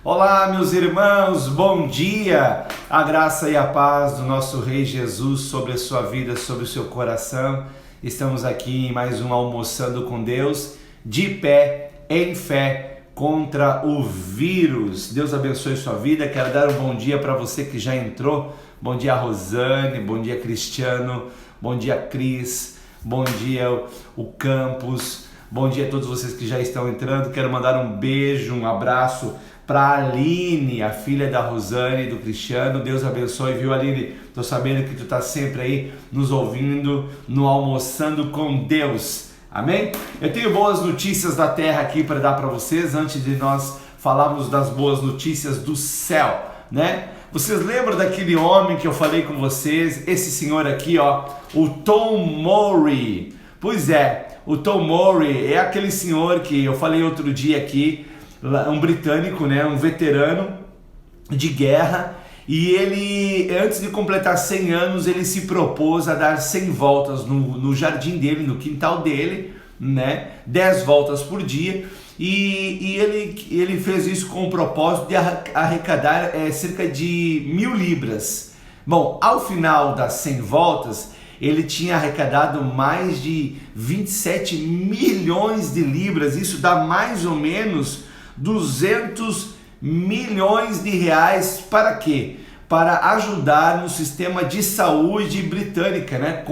Olá, meus irmãos, bom dia! A graça e a paz do nosso Rei Jesus sobre a sua vida, sobre o seu coração. Estamos aqui em mais um Almoçando com Deus, de pé, em fé, contra o vírus. Deus abençoe sua vida. Quero dar um bom dia para você que já entrou. Bom dia, Rosane, bom dia, Cristiano, bom dia, Cris, bom dia, o Campos, bom dia a todos vocês que já estão entrando. Quero mandar um beijo, um abraço para a Aline, a filha da Rosane e do Cristiano. Deus abençoe, viu, Aline? Tô sabendo que tu tá sempre aí nos ouvindo, no Almoçando com Deus. Amém? Eu tenho boas notícias da terra aqui para dar para vocês, antes de nós falarmos das boas notícias do céu, né? Vocês lembram daquele homem que eu falei com vocês? Esse senhor aqui, ó, o Tom Murray. Pois é, o Tom Murray é aquele senhor que eu falei outro dia aqui, um britânico, né, um veterano de guerra, e ele, antes de completar 100 anos, ele se propôs a dar 100 voltas no jardim dele, no quintal dele, né, 10 voltas por dia, e ele fez isso com o propósito de arrecadar cerca de 1.000 libras. Bom, ao final das 100 voltas, ele tinha arrecadado mais de 27 milhões de libras, isso dá mais ou menos 200 milhões de reais. Para quê? Para ajudar no sistema de saúde britânica, né?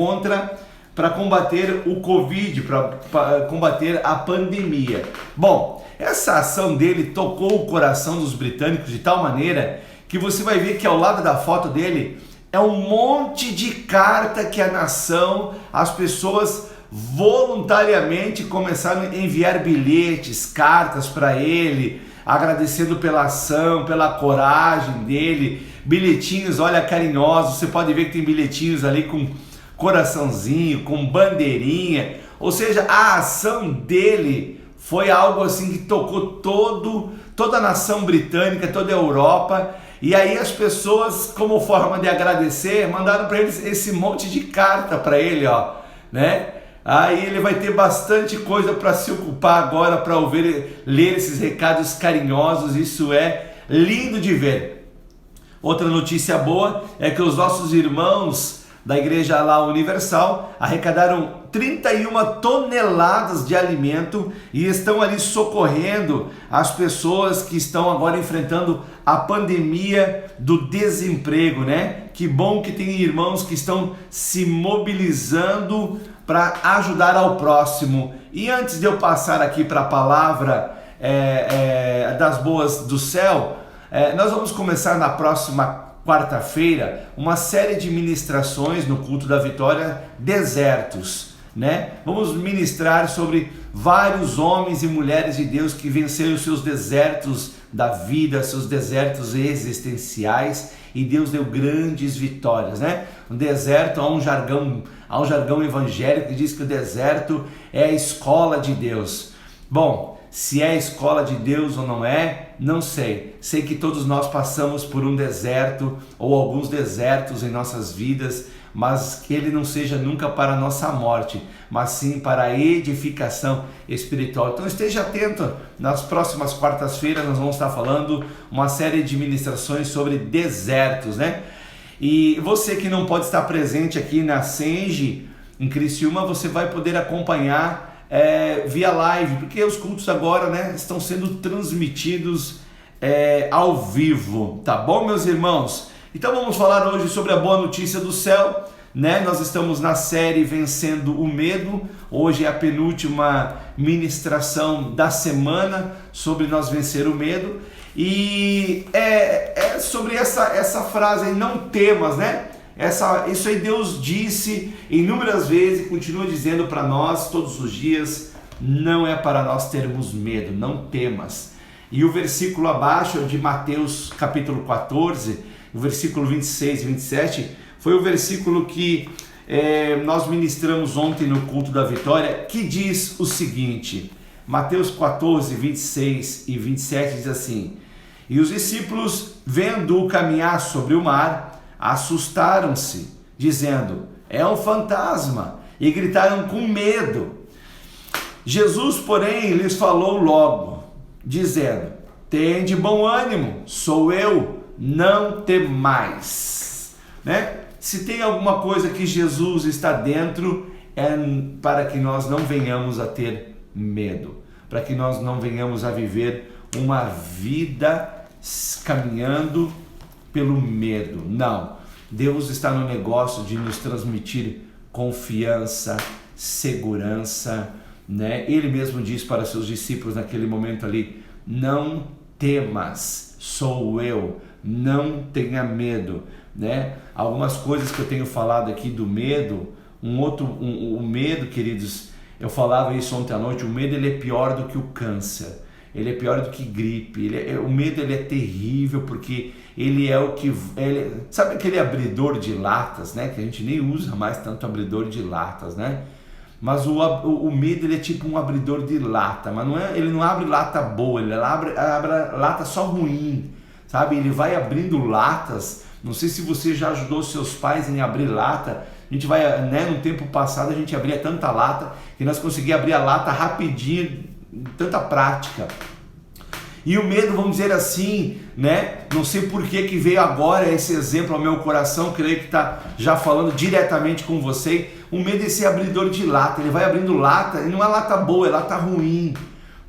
Para combater o Covid, para combater a pandemia. Bom, essa ação dele tocou o coração dos britânicos de tal maneira que você vai ver que ao lado da foto dele é um monte de carta que a nação, as pessoas voluntariamente começaram a enviar bilhetes, cartas para ele, agradecendo pela ação, pela coragem dele, bilhetinhos, olha, carinhosos. Você pode ver que tem bilhetinhos ali com coraçãozinho, com bandeirinha, ou seja, a ação dele foi algo assim que tocou toda a nação britânica, toda a Europa. E aí as pessoas, como forma de agradecer, mandaram para eles esse monte de carta para ele, ó, né? Aí ele vai ter bastante coisa para se ocupar agora, para ler esses recados carinhosos. Isso é lindo de ver. Outra notícia boa é que os nossos irmãos da Igreja lá Universal arrecadaram 31 toneladas de alimento e estão ali socorrendo as pessoas que estão agora enfrentando a pandemia do desemprego, né? Que bom que tem irmãos que estão se mobilizando para ajudar ao próximo. E antes de eu passar aqui para a palavra das boas do céu, nós vamos começar na próxima quarta-feira uma série de ministrações no culto da Vitória, desertos, né? Vamos ministrar sobre vários homens e mulheres de Deus que venceram os seus desertos da vida, seus desertos existenciais, e Deus deu grandes vitórias, né? No deserto há um jargão evangélico que diz que o deserto é a escola de Deus. Bom, se é a escola de Deus ou não é, não sei. Sei que todos nós passamos por um deserto ou alguns desertos em nossas vidas, mas que ele não seja nunca para a nossa morte, mas sim para a edificação espiritual. Então esteja atento, nas próximas quartas-feiras nós vamos estar falando uma série de ministrações sobre desertos, né? E você que não pode estar presente aqui na Senge, em Criciúma, você vai poder acompanhar via live, porque os cultos agora, né, estão sendo transmitidos ao vivo, tá bom, meus irmãos? Então vamos falar hoje sobre a boa notícia do céu, né? Nós estamos na série Vencendo o Medo. Hoje é a penúltima ministração da semana sobre nós vencer o medo, e é sobre essa frase aí, não temas, né? Isso aí Deus disse inúmeras vezes e continua dizendo para nós todos os dias. Não é para nós termos medo, não temas. E o versículo abaixo de Mateus capítulo 14, o versículo 26 e 27, foi o versículo que nós ministramos ontem no culto da Vitória, que diz o seguinte: Mateus 14, 26 e 27 diz assim: e os discípulos, vendo-o caminhar sobre o mar, assustaram-se, dizendo: é um fantasma, e gritaram com medo. Jesus, porém, lhes falou logo, dizendo: tem de bom ânimo, sou eu, não temais, né? Se tem alguma coisa que Jesus está dentro, é para que nós não venhamos a ter medo, para que nós não venhamos a viver uma vida caminhando pelo medo. Não, Deus está no negócio de nos transmitir confiança, segurança, né? Ele mesmo diz para seus discípulos naquele momento ali: não temas, sou eu, não tenha medo, né? Algumas coisas que eu tenho falado aqui do medo, o medo, queridos, eu falava isso ontem à noite, o medo ele é pior do que o câncer, ele é pior do que gripe, o medo ele é terrível, porque ele é o que, sabe aquele abridor de latas, né? Que a gente nem usa mais tanto abridor de latas, né? Mas o medo ele é tipo um abridor de lata, mas ele não abre lata boa, ele abre lata só ruim, sabe? Ele vai abrindo latas. Não sei se você já ajudou seus pais em abrir lata. A gente vai, né? No tempo passado a gente abria tanta lata que nós conseguíamos abrir a lata rapidinho, tanta prática. E o medo, vamos dizer assim, né? Não sei por que veio agora esse exemplo ao meu coração, creio que está já falando diretamente com você. O medo é esse abridor de lata, ele vai abrindo lata, e não é lata boa, é lata ruim,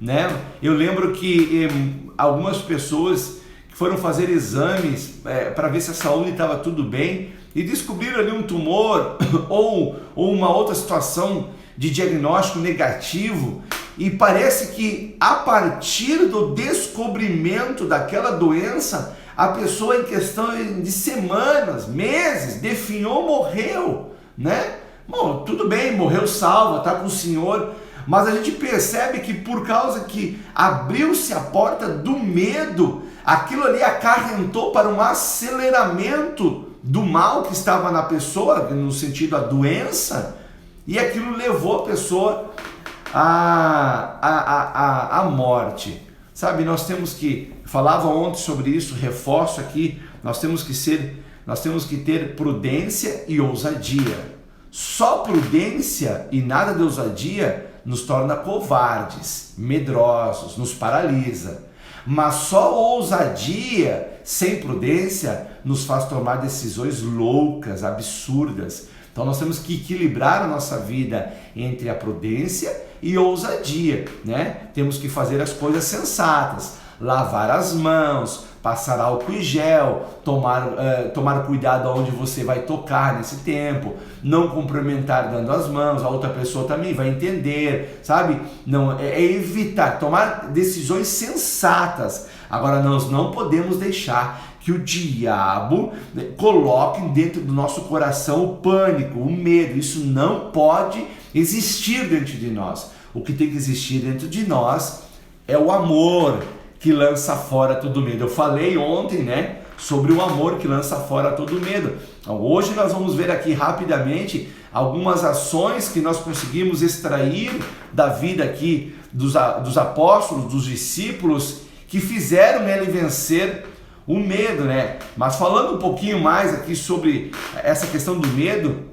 né? Eu lembro que algumas pessoas que foram fazer exames para ver se a saúde estava tudo bem e descobriram ali um tumor ou uma outra situação de diagnóstico negativo, e parece que a partir do descobrimento daquela doença, a pessoa em questão de semanas, meses, definhou, morreu, né? Bom, tudo bem, morreu salva, está com o Senhor, mas a gente percebe que por causa que abriu-se a porta do medo, aquilo ali acarrentou para um aceleramento do mal que estava na pessoa, no sentido a doença, e aquilo levou a pessoa à morte. Sabe, nós temos que, falava ontem sobre isso, reforço aqui, nós temos que ter prudência e ousadia. Só prudência e nada de ousadia nos torna covardes, medrosos, nos paralisa. Mas só ousadia sem prudência nos faz tomar decisões loucas, absurdas. Então nós temos que equilibrar a nossa vida entre a prudência e ousadia, né? Temos que fazer as coisas sensatas, lavar as mãos, passar álcool e gel, tomar cuidado aonde você vai tocar nesse tempo, não cumprimentar dando as mãos, a outra pessoa também vai entender, sabe? Não, é evitar, tomar decisões sensatas. Agora nós não podemos deixar que o diabo coloque dentro do nosso coração o pânico, o medo. Isso não pode existir dentro de nós. O que tem que existir dentro de nós é o amor que lança fora todo medo. Eu falei ontem, né, sobre o amor que lança fora todo medo. Então, hoje nós vamos ver aqui rapidamente algumas ações que nós conseguimos extrair da vida aqui dos apóstolos, dos discípulos, que fizeram ele vencer o medo, né? Mas falando um pouquinho mais aqui sobre essa questão do medo,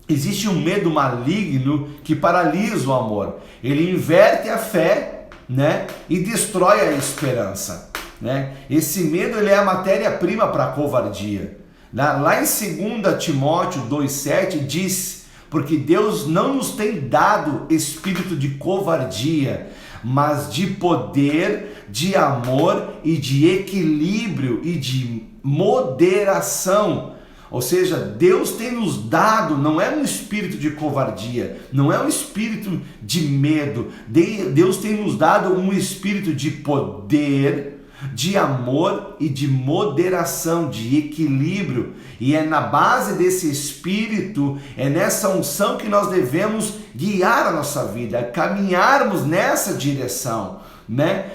existe um medo maligno que paralisa o amor. Ele inverte a fé, né? E destrói a esperança, né? Esse medo ele é a matéria-prima para a covardia. Lá em 2 Timóteo 2,7 diz: porque Deus não nos tem dado espírito de covardia, mas de poder, de amor e de equilíbrio e de moderação. Ou seja, Deus tem nos dado, não é um espírito de covardia, não é um espírito de medo. Deus tem nos dado um espírito de poder, de amor e de moderação, de equilíbrio. E é na base desse espírito, é nessa unção que nós devemos guiar a nossa vida, caminharmos nessa direção, né?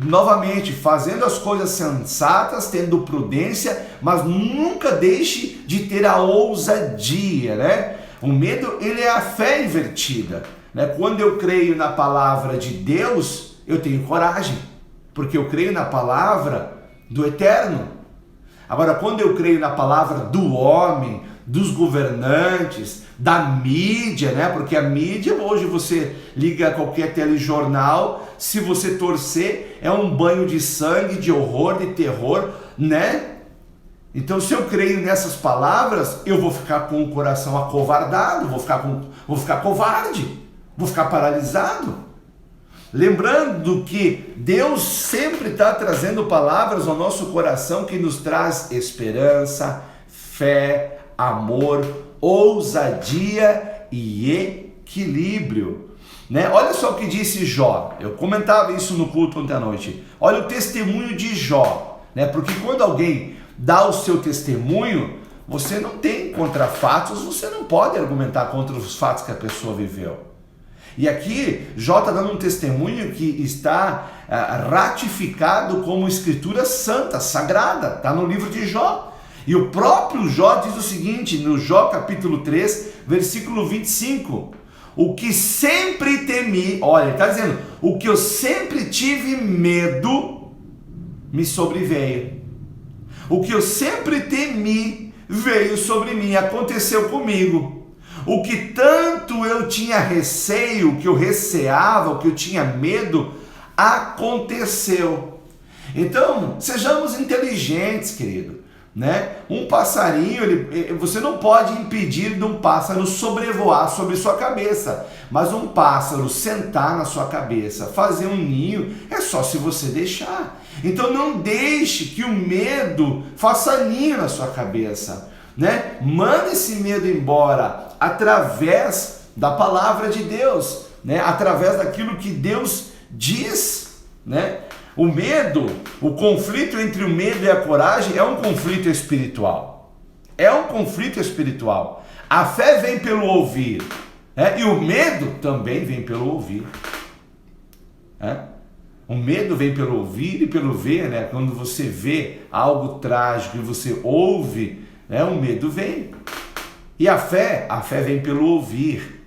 Novamente, fazendo as coisas sensatas, tendo prudência, mas nunca deixe de ter a ousadia, né? O medo, ele é a fé invertida, né? Quando eu creio na palavra de Deus, eu tenho coragem, porque eu creio na palavra do Eterno. Agora, quando eu creio na palavra do homem, dos governantes, da mídia, né? Porque a mídia, hoje você liga a qualquer telejornal, se você torcer, é um banho de sangue, de horror, de terror, né? Então, se eu creio nessas palavras, eu vou ficar com o coração acovardado, vou ficar covarde, vou ficar paralisado. Lembrando que Deus sempre está trazendo palavras ao nosso coração que nos traz esperança, fé, amor, ousadia e equilíbrio, né? Olha só o que disse Jó. Eu comentava isso no culto ontem à noite. Olha o testemunho de Jó, né? Porque quando alguém dá o seu testemunho, você não tem contra fatos, você não pode argumentar contra os fatos que a pessoa viveu. E aqui Jó está dando um testemunho que está ratificado como escritura santa, sagrada, está no livro de Jó. E o próprio Jó diz o seguinte, no Jó capítulo 3, versículo 25, o que sempre temi, olha, ele está dizendo, o que eu sempre tive medo, me sobreveio. O que eu sempre temi, veio sobre mim, aconteceu comigo. O que tanto eu tinha receio, o que eu receava, o que eu tinha medo, aconteceu. Então, sejamos inteligentes, querido, né? Um passarinho, você não pode impedir de um pássaro sobrevoar sobre sua cabeça, mas um pássaro sentar na sua cabeça, fazer um ninho, é só se você deixar. Então não deixe que o medo faça ninho na sua cabeça, né? Manda esse medo embora através da palavra de Deus, né? Através daquilo que Deus diz, né? O medo, o conflito entre o medo e a coragem é um conflito espiritual. É um conflito espiritual. A fé vem pelo ouvir, né? E o medo também vem pelo ouvir, né? O medo vem pelo ouvir e pelo ver, né? Quando você vê algo trágico e você ouve, né? O medo vem. E a fé vem pelo ouvir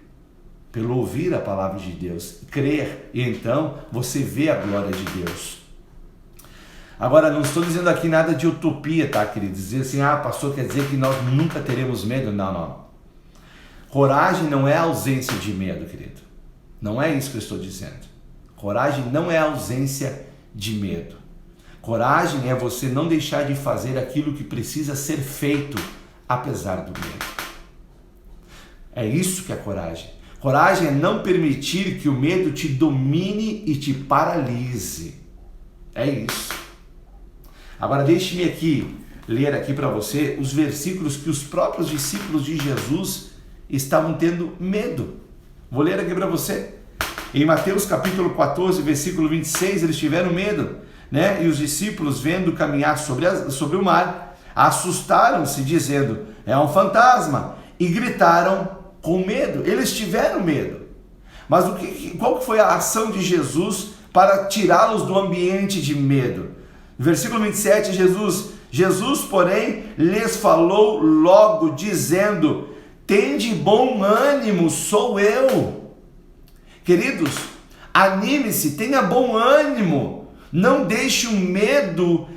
a palavra de Deus, crer, e então você vê a glória de Deus. Agora, não estou dizendo aqui nada de utopia, tá, queridos? Dizer assim, pastor, quer dizer que nós nunca teremos medo? Não, não. Coragem não é ausência de medo, querido. Não é isso que eu estou dizendo. Coragem não é ausência de medo. Coragem é você não deixar de fazer aquilo que precisa ser feito, apesar do medo. É isso que é coragem. Coragem é não permitir que o medo te domine e te paralise. É isso. Agora deixe-me aqui ler aqui para você os versículos que os próprios discípulos de Jesus estavam tendo medo. Vou ler aqui para você. Em Mateus capítulo 14, versículo 26, eles tiveram medo, né? E os discípulos, vendo caminhar sobre o mar, assustaram-se, dizendo, é um fantasma, e gritaram com medo. Eles tiveram medo. Mas qual que foi a ação de Jesus para tirá-los do ambiente de medo? Versículo 27, Jesus, porém, lhes falou logo, dizendo, tende bom ânimo, sou eu. Queridos, anime-se, tenha bom ânimo, não deixe o medo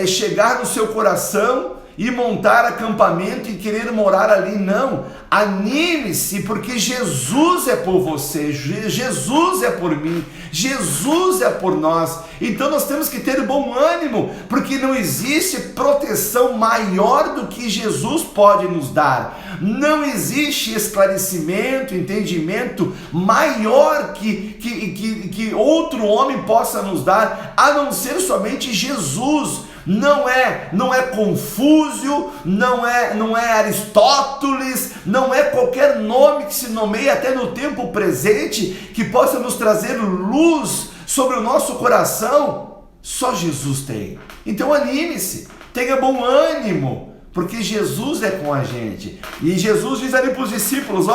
chegar no seu coração e montar acampamento e querer morar ali, não. Anime-se, porque Jesus é por você, Jesus é por mim, Jesus é por nós. Então nós temos que ter bom ânimo, porque não existe proteção maior do que Jesus pode nos dar. Não existe esclarecimento, entendimento maior que outro homem possa nos dar, a não ser somente Jesus. Não é Confúcio, não é Aristóteles, não é qualquer nome que se nomeie até no tempo presente que possa nos trazer luz sobre o nosso coração. Só Jesus tem. Então anime-se, tenha bom ânimo, porque Jesus é com a gente. E Jesus diz ali para os discípulos,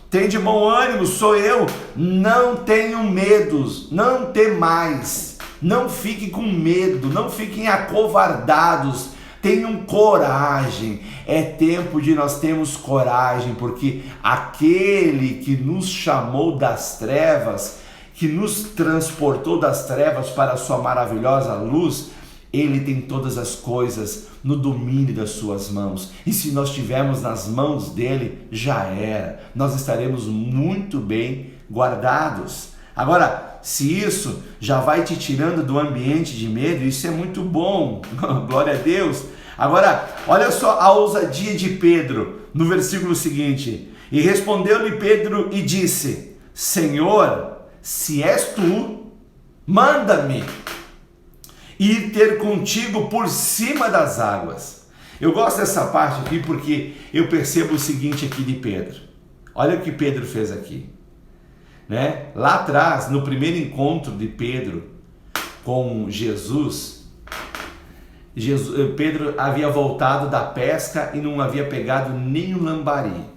tende bom ânimo, sou eu, não tenham medos, não temais. Não fiquem com medo, não fiquem acovardados, tenham coragem. É tempo de nós termos coragem, porque aquele que nos chamou das trevas, que nos transportou das trevas para a sua maravilhosa luz, Ele tem todas as coisas no domínio das suas mãos. E se nós estivermos nas mãos dele, já era. Nós estaremos muito bem guardados. Agora, se isso já vai te tirando do ambiente de medo, isso é muito bom. Glória a Deus. Agora, olha só a ousadia de Pedro no versículo seguinte. E respondeu-lhe Pedro e disse: Senhor, se és tu, manda-me ir ter contigo por cima das águas. Eu gosto dessa parte aqui porque eu percebo o seguinte aqui de Pedro. Olha o que Pedro fez aqui, né? Lá atrás, no primeiro encontro de Pedro com Jesus, Pedro havia voltado da pesca e não havia pegado nem um lambari.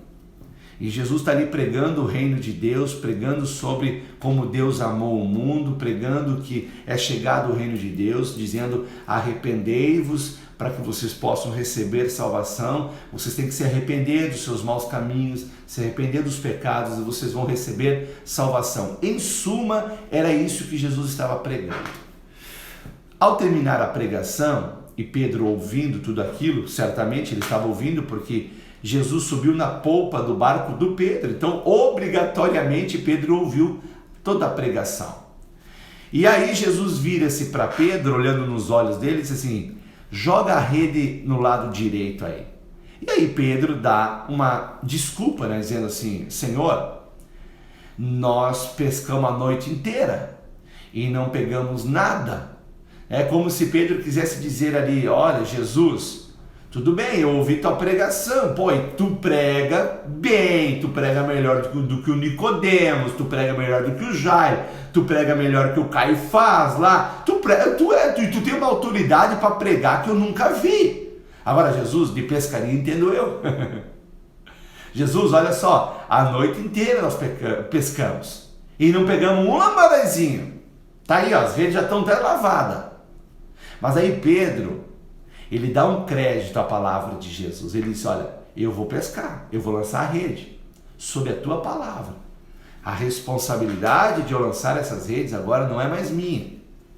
E Jesus está ali pregando o reino de Deus, pregando sobre como Deus amou o mundo, pregando que é chegado o reino de Deus, dizendo: arrependei-vos para que vocês possam receber salvação. Vocês têm que se arrepender dos seus maus caminhos, se arrepender dos pecados e vocês vão receber salvação. Em suma, era isso que Jesus estava pregando. Ao terminar a pregação, e Pedro ouvindo tudo aquilo, certamente ele estava ouvindo porque Jesus subiu na polpa do barco do Pedro, então obrigatoriamente Pedro ouviu toda a pregação. E aí Jesus vira-se para Pedro, olhando nos olhos dele, e diz assim: joga a rede no lado direito aí. E aí Pedro dá uma desculpa, né, dizendo assim: Senhor, nós pescamos a noite inteira e não pegamos nada. É como se Pedro quisesse dizer ali: olha, Jesus, tudo bem, eu ouvi tua pregação, pô, e tu prega bem, tu prega melhor do que o Nicodemos, tu prega melhor do que o Jairo, tu prega melhor que o Caifás lá, tu tem uma autoridade para pregar que eu nunca vi. Agora, Jesus, de pescaria entendo eu. Jesus, olha só, a noite inteira nós pescamos e não pegamos um lambarazinho. Tá aí, ó, as redes já estão até lavadas. Mas aí Pedro, ele dá um crédito à palavra de Jesus. Ele diz: olha, eu vou pescar, eu vou lançar a rede sob a tua palavra. A responsabilidade de eu lançar essas redes agora não é mais minha,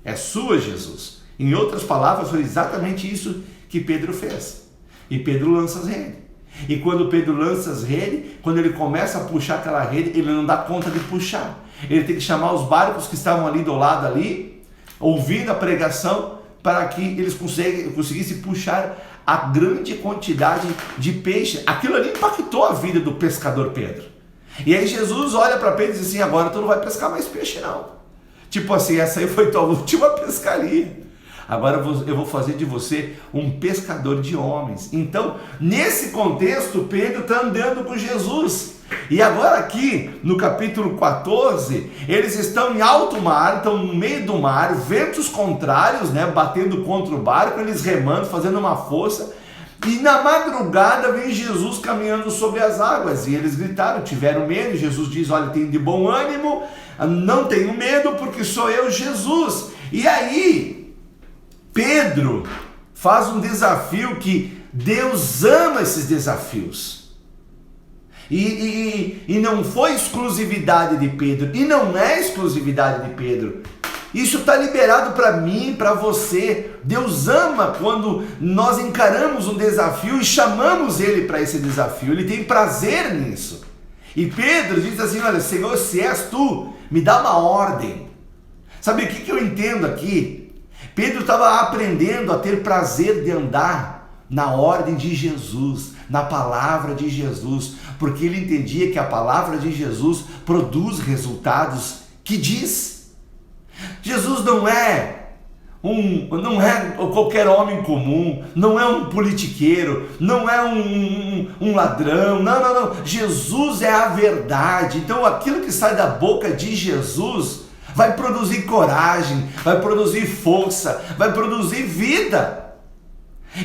é sua, Jesus. Em outras palavras, foi exatamente isso que Pedro fez. E Pedro lança as redes. E quando Pedro lança as redes, quando ele começa a puxar aquela rede, ele não dá conta de puxar. Ele tem que chamar os barcos que estavam ali do lado ali, ouvindo a pregação, para que eles conseguissem puxar a grande quantidade de peixe. Aquilo ali impactou a vida do pescador Pedro. E aí Jesus olha para Pedro e diz assim: agora tu não vai pescar mais peixe não. Tipo assim, essa aí foi tua última pescaria. Agora eu vou fazer de você um pescador de homens. Então, nesse contexto, Pedro está andando com Jesus. E agora aqui, no capítulo 14, eles estão em alto mar, estão no meio do mar, ventos contrários, né, batendo contra o barco, eles remando, fazendo uma força. E na madrugada vem Jesus caminhando sobre as águas. E eles gritaram, tiveram medo. Jesus diz: olha, tenho de bom ânimo, não tenho medo porque sou eu, Jesus. E aí, Pedro faz um desafio que Deus ama esses desafios. E não foi exclusividade de Pedro, e não é exclusividade de Pedro. Isso está liberado para mim, para você. Deus ama quando nós encaramos um desafio e chamamos Ele para esse desafio. Ele tem prazer nisso. E Pedro diz assim: olha, Senhor, se és tu, me dá uma ordem. Sabe o que eu entendo aqui? Pedro estava aprendendo a ter prazer de andar na ordem de Jesus, na palavra de Jesus, porque ele entendia que a palavra de Jesus produz resultados que diz. Jesus não é qualquer homem comum, não é um politiqueiro, não é um ladrão, não. Jesus é a verdade. Então aquilo que sai da boca de Jesus vai produzir coragem, vai produzir força, vai produzir vida.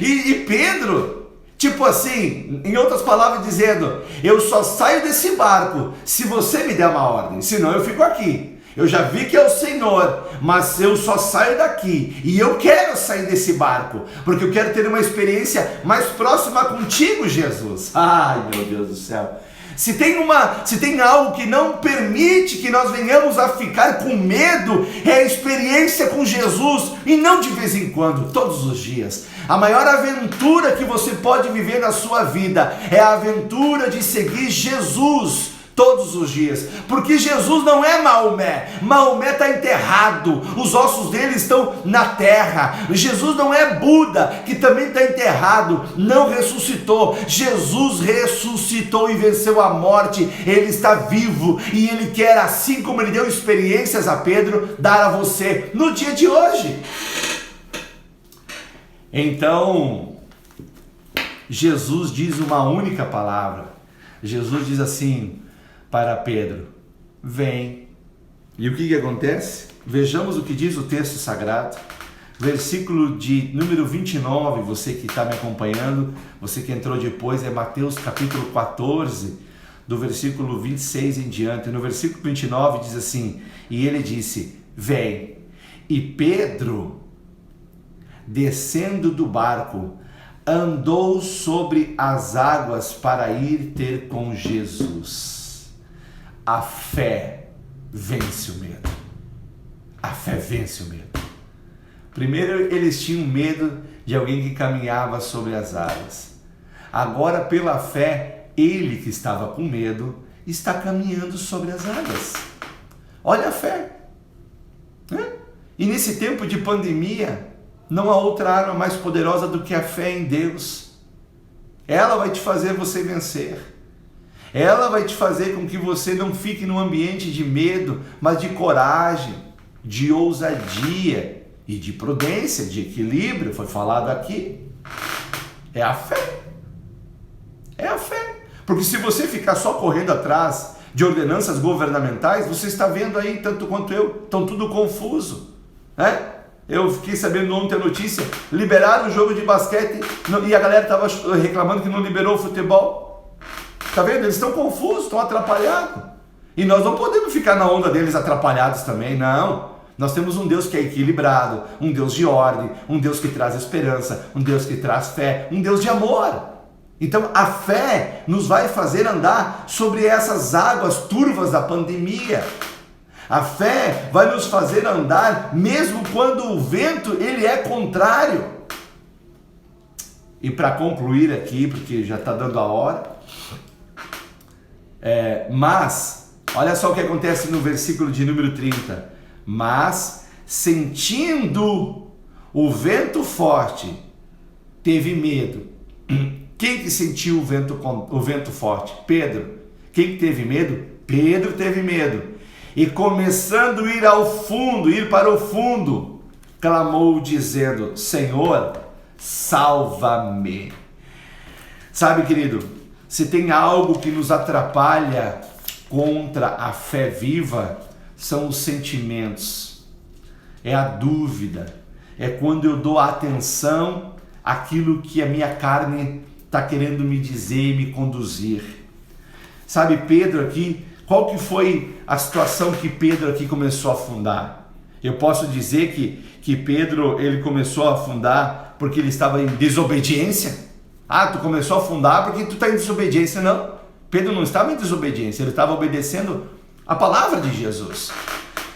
E Pedro, tipo assim, em outras palavras dizendo: eu só saio desse barco se você me der uma ordem, senão eu fico aqui. Eu já vi que é o Senhor, mas eu só saio daqui e eu quero sair desse barco, porque eu quero ter uma experiência mais próxima contigo, Jesus. Ai, meu Deus do céu. Se tem algo que não permite que nós venhamos a ficar com medo, é a experiência com Jesus, e não de vez em quando, todos os dias. A maior aventura que você pode viver na sua vida é a aventura de seguir Jesus todos os dias, porque Jesus não é Maomé. Maomé está enterrado, os ossos dele estão na terra. Jesus não é Buda, que também está enterrado, não ressuscitou. Jesus ressuscitou e venceu a morte. Ele está vivo e ele quer, assim como ele deu experiências a Pedro, dar a você no dia de hoje. Então Jesus diz uma única palavra. Jesus diz assim para Pedro: vem. E o que acontece? Vejamos o que diz o texto sagrado, versículo de número 29, você que está me acompanhando, você que entrou depois, é Mateus capítulo 14, do versículo 26 em diante. No versículo 29 diz assim: e ele disse, vem. E Pedro, descendo do barco, andou sobre as águas para ir ter com Jesus. A fé vence o medo. A fé vence o medo. Primeiro eles tinham medo de alguém que caminhava sobre as águas. Agora, pela fé, ele que estava com medo está caminhando sobre as águas. Olha a fé. E nesse tempo de pandemia, não há outra arma mais poderosa do que a fé em Deus. Ela vai te fazer você vencer. Ela vai te fazer com que você não fique num ambiente de medo, mas de coragem, de ousadia e de prudência, de equilíbrio. Foi falado aqui. É a fé. É a fé. Porque se você ficar só correndo atrás de ordenanças governamentais, você está vendo aí, tanto quanto eu, estão tudo confuso, né? Eu fiquei sabendo ontem a notícia, liberaram o jogo de basquete e a galera estava reclamando que não liberou o futebol. Está vendo? Eles estão confusos, estão atrapalhados. E nós não podemos ficar na onda deles atrapalhados também, não. Nós temos um Deus que é equilibrado, um Deus de ordem, um Deus que traz esperança, um Deus que traz fé, um Deus de amor. Então a fé nos vai fazer andar sobre essas águas turvas da pandemia. A fé vai nos fazer andar mesmo quando o vento ele é contrário. E para concluir aqui, porque já está dando a hora, mas, olha só o que acontece no versículo de número 30. Mas, sentindo o vento forte, teve medo. Quem que sentiu o vento forte? Pedro. Quem que teve medo? Pedro teve medo. E começando a ir para o fundo, clamou dizendo, Senhor, salva-me. Sabe, querido, se tem algo que nos atrapalha contra a fé viva, são os sentimentos, é a dúvida, é quando eu dou atenção àquilo que a minha carne está querendo me dizer e me conduzir. Sabe, Pedro aqui, qual que foi a situação que Pedro aqui começou a afundar? Eu posso dizer que Pedro ele começou a afundar porque ele estava em desobediência? Ah, tu começou a afundar porque tu está em desobediência. Não, Pedro não estava em desobediência, ele estava obedecendo a palavra de Jesus.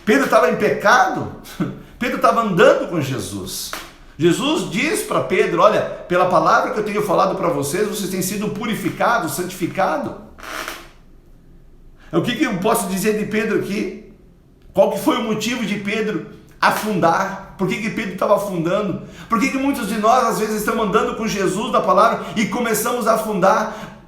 Pedro estava em pecado, Pedro estava andando com Jesus. Jesus diz para Pedro, olha, pela palavra que eu tenho falado para vocês, vocês têm sido purificados, santificados. O que eu posso dizer de Pedro aqui? Qual que foi o motivo de Pedro afundar? Por que Pedro estava afundando? Por que muitos de nós às vezes estamos andando com Jesus na palavra e começamos a afundar?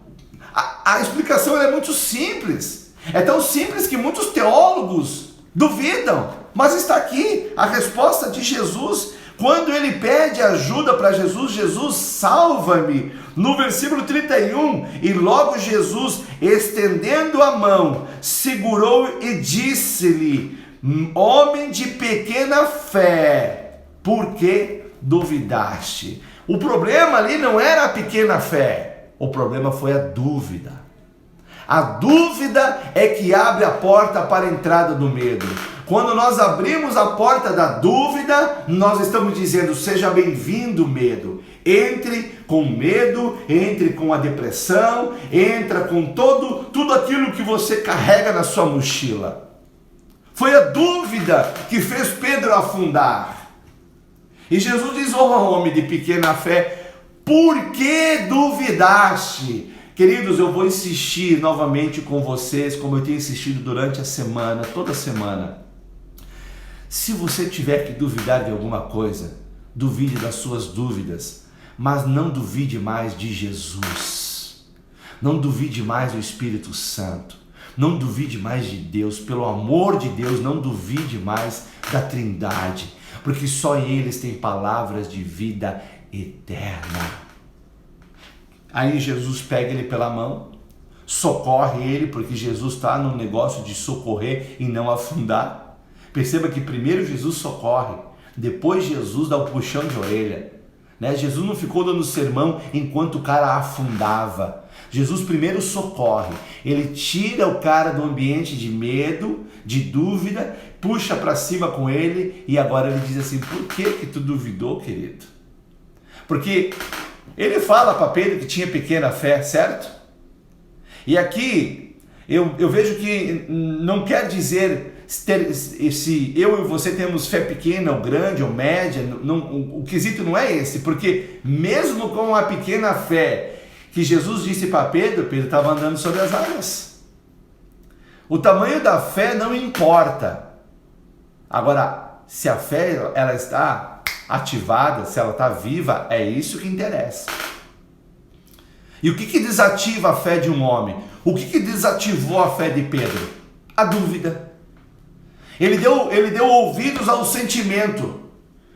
A explicação é muito simples. É tão simples que muitos teólogos duvidam. Mas está aqui a resposta de Jesus. Quando ele pede ajuda para Jesus, Jesus salva-me. No versículo 31, e logo Jesus, estendendo a mão, segurou e disse-lhe, homem de pequena fé, por que duvidaste? O problema ali não era a pequena fé, o problema foi a dúvida. A dúvida é que abre a porta para a entrada do medo. Quando nós abrimos a porta da dúvida, nós estamos dizendo: seja bem-vindo, medo. Entre com medo, entre com a depressão, entra com tudo aquilo que você carrega na sua mochila. Foi a dúvida que fez Pedro afundar. E Jesus diz: ó homem de pequena fé, por que duvidaste? Queridos, eu vou insistir novamente com vocês, como eu tenho insistido durante a semana, toda semana. Se você tiver que duvidar de alguma coisa, duvide das suas dúvidas, mas não duvide mais de Jesus. Não duvide mais do Espírito Santo. Não duvide mais de Deus. Pelo amor de Deus, não duvide mais da Trindade, porque só eles têm palavras de vida eterna. Aí Jesus pega ele pela mão, socorre ele, porque Jesus está no negócio de socorrer e não afundar. Perceba que primeiro Jesus socorre, depois Jesus dá o puxão de orelha. Jesus não ficou dando sermão enquanto o cara afundava. Jesus primeiro socorre, ele tira o cara do ambiente de medo, de dúvida, puxa para cima com ele e agora ele diz assim: por que tu duvidou, querido? Porque ele fala para Pedro que tinha pequena fé, certo? E aqui eu vejo que não quer dizer se eu e você temos fé pequena ou grande ou média, o quesito não é esse, porque mesmo com a pequena fé que Jesus disse para Pedro, Pedro estava andando sobre as águas. O tamanho da fé não importa. Agora, se a fé ela está ativada, se ela está viva, é isso que interessa. E o que desativa a fé de um homem? O que desativou a fé de Pedro? A dúvida. Ele deu ouvidos ao sentimento.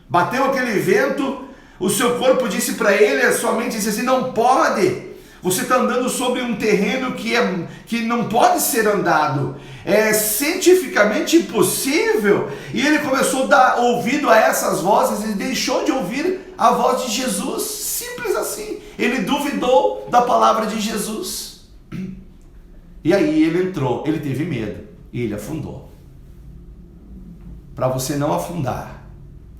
Bateu aquele vento, o seu corpo disse para ele, a sua mente disse assim: não pode. Você está andando sobre um terreno que não pode ser andado. É cientificamente impossível. E ele começou a dar ouvido a essas vozes e deixou de ouvir a voz de Jesus. Simples assim. Ele duvidou da palavra de Jesus. E aí ele entrou, ele teve medo e ele afundou. Para você não afundar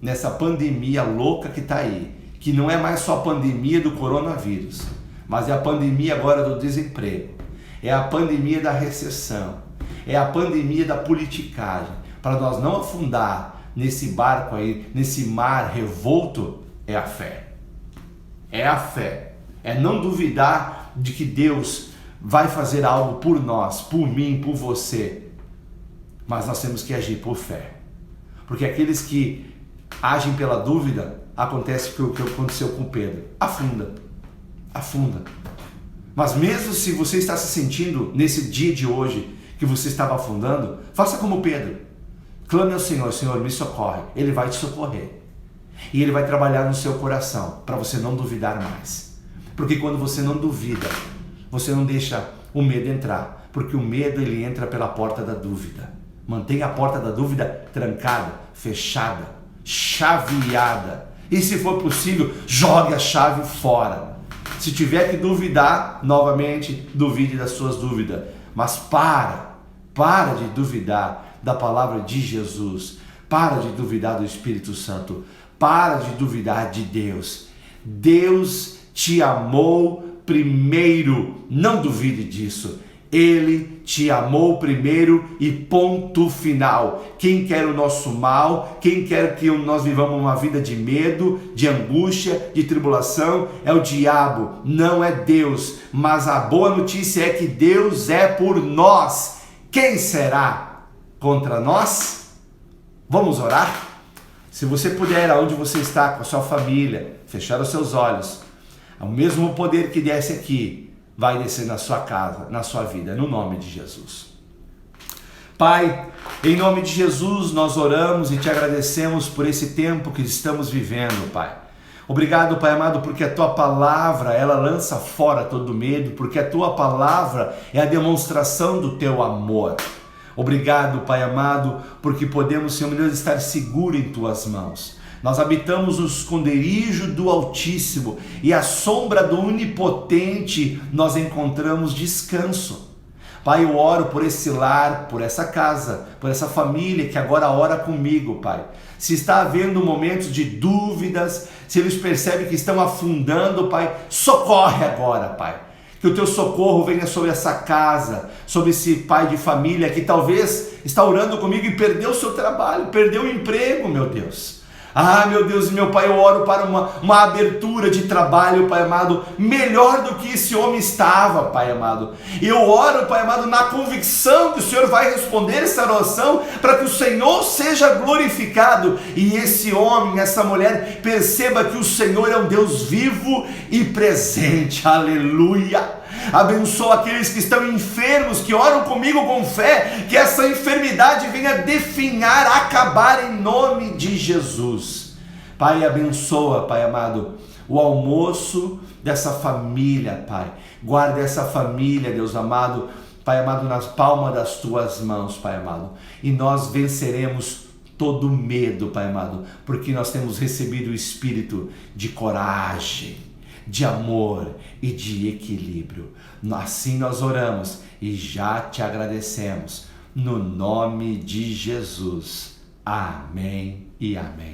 nessa pandemia louca que está aí, que não é mais só a pandemia do coronavírus, mas é a pandemia agora do desemprego, é a pandemia da recessão, é a pandemia da politicagem. Para nós não afundar nesse barco aí, nesse mar revolto, é a fé. É a fé. É não duvidar de que Deus vai fazer algo por nós, por mim, por você. Mas nós temos que agir por fé. Porque aqueles que agem pela dúvida, acontece o que aconteceu com Pedro. Afunda. Mas mesmo se você está se sentindo nesse dia de hoje que você estava afundando, faça como Pedro. Clame ao Senhor: Senhor, me socorre. Ele vai te socorrer. E Ele vai trabalhar no seu coração para você não duvidar mais. Porque quando você não duvida, você não deixa o medo entrar. Porque o medo ele entra pela porta da dúvida. Mantenha a porta da dúvida trancada, fechada, chaveada. E se for possível, jogue a chave fora. Se tiver que duvidar, novamente, duvide das suas dúvidas. Mas para de duvidar da palavra de Jesus. Para de duvidar do Espírito Santo. Para de duvidar de Deus. Deus te amou primeiro. Não duvide disso. Ele te amou primeiro e ponto final. Quem quer o nosso mal, quem quer que nós vivamos uma vida de medo, de angústia, de tribulação, é o diabo, não é Deus. Mas a boa notícia é que Deus é por nós. Quem será contra nós? Vamos orar? Se você puder, aonde você está, com a sua família, fechar os seus olhos, o mesmo poder que desce aqui, vai descer na sua casa, na sua vida, no nome de Jesus. Pai, em nome de Jesus, nós oramos e te agradecemos por esse tempo que estamos vivendo, Pai. Obrigado, Pai amado, porque a Tua palavra, ela lança fora todo medo, porque a Tua palavra é a demonstração do Teu amor. Obrigado, Pai amado, porque podemos, Senhor Deus, estar seguro em Tuas mãos. Nós habitamos o esconderijo do Altíssimo e à sombra do Onipotente nós encontramos descanso. Pai, eu oro por esse lar, por essa casa, por essa família que agora ora comigo, Pai. Se está havendo momentos de dúvidas, se eles percebem que estão afundando, Pai, socorre agora, Pai. Que o teu socorro venha sobre essa casa, sobre esse pai de família que talvez está orando comigo e perdeu o seu trabalho, perdeu o emprego, meu Deus. Ah, meu Deus e meu Pai, eu oro para uma abertura de trabalho, Pai amado, melhor do que esse homem estava, Pai amado. Eu oro, Pai amado, na convicção que o Senhor vai responder essa oração, para que o Senhor seja glorificado e esse homem, essa mulher, perceba que o Senhor é um Deus vivo e presente. Aleluia! Abençoa aqueles que estão enfermos, que oram comigo com fé, que essa enfermidade venha definhar, acabar em nome de Jesus. Pai, abençoa, Pai amado, o almoço dessa família, Pai. Guarda essa família, Deus amado, Pai amado, nas palmas das tuas mãos, Pai amado. E nós venceremos todo medo, Pai amado, porque nós temos recebido o espírito de coragem, de amor e de equilíbrio. Assim nós oramos e já te agradecemos. No nome de Jesus. Amém e amém.